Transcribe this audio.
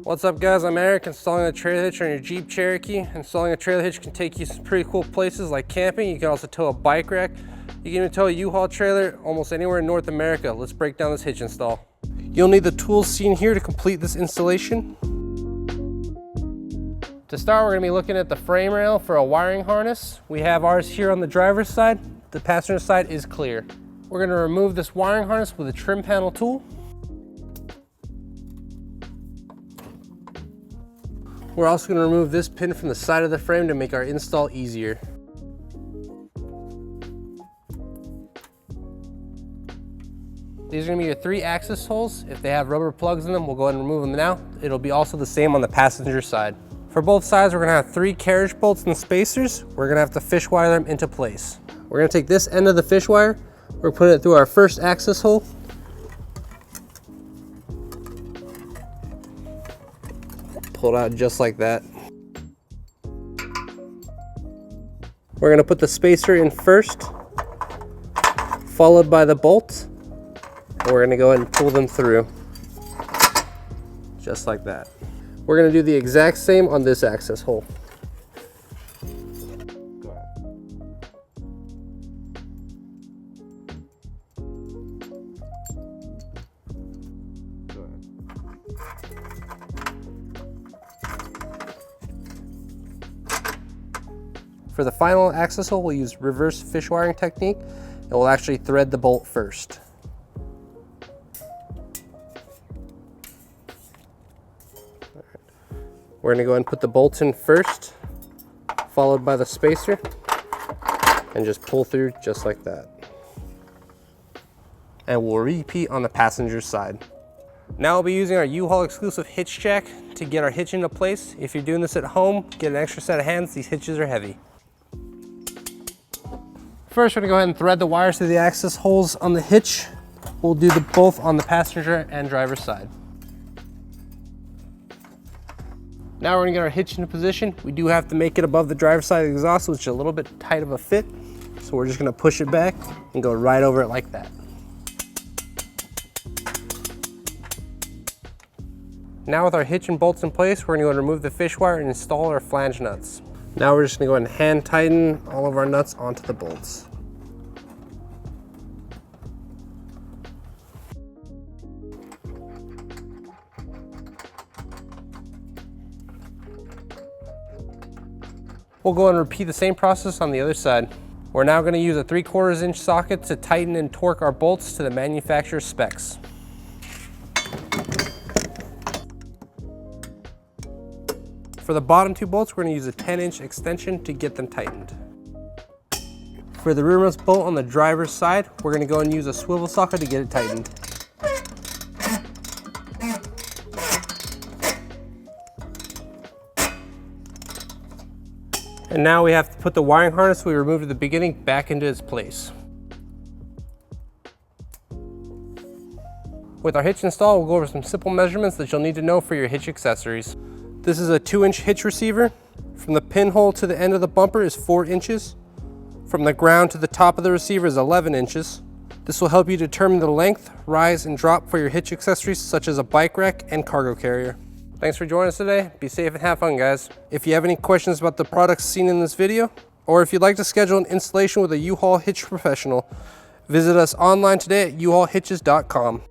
What's up guys, I'm Eric. Installing a trailer hitch on your Jeep Cherokee. Installing a trailer hitch can take you some pretty cool places like camping. You can also tow a bike rack. You can even tow a U-Haul trailer almost anywhere in North America. Let's break down this hitch install. You'll need the tools seen here to complete this installation. To start, we're going to be looking at the frame rail for a wiring harness. We have ours here on the driver's side. The passenger side is clear. We're going to remove this wiring harness with a trim panel tool. We're also going to remove this pin from the side of the frame to make our install easier. These are going to be your 3 access holes. If they have rubber plugs in them, we'll go ahead and remove them now. It'll be also the same on the passenger side. For both sides, we're going to have 3 carriage bolts and spacers. We're going to have to fish wire them into place. We're going to take this end of the fish wire, we're putting it through our first access hole. Pull it out just like that. We're going to put the spacer in first, followed by the bolt. We're going to go ahead and pull them through, just like that. We're going to do the exact same on this access hole. For the final access hole, we'll use reverse fish wiring technique, and we'll actually thread the bolt first. We're gonna go ahead and put the bolts in first, followed by the spacer, and just pull through just like that. And we'll repeat on the passenger side. Now we'll be using our U-Haul exclusive hitch jack to get our hitch into place. If you're doing this at home, get an extra set of hands. These hitches are heavy. First, we're gonna go ahead and thread the wires through the access holes on the hitch. We'll do both on the passenger and driver's side. Now we're gonna get our hitch into position. We do have to make it above the driver's side exhaust, which is a little bit tight of a fit. So we're just gonna push it back and go right over it like that. Now with our hitch and bolts in place, we're gonna go and remove the fish wire and install our flange nuts. Now we're just gonna go ahead and hand tighten all of our nuts onto the bolts. We'll go and repeat the same process on the other side. We're now going to use a 3/4 inch socket to tighten and torque our bolts to the manufacturer's specs. For the bottom 2 bolts, we're going to use a 10-inch extension to get them tightened. For the rearmost bolt on the driver's side, we're going to go and use a swivel socket to get it tightened. And now we have to put the wiring harness we removed at the beginning back into its place. With our hitch installed, we'll go over some simple measurements that you'll need to know for your hitch accessories. This is a 2-inch hitch receiver. From the pinhole to the end of the bumper is 4 inches. From the ground to the top of the receiver is 11 inches. This will help you determine the length, rise, and drop for your hitch accessories such as a bike rack and cargo carrier. Thanks for joining us today. Be safe and have fun, guys. If you have any questions about the products seen in this video, or if you'd like to schedule an installation with a U-Haul hitch professional, visit us online today at uhaulhitches.com.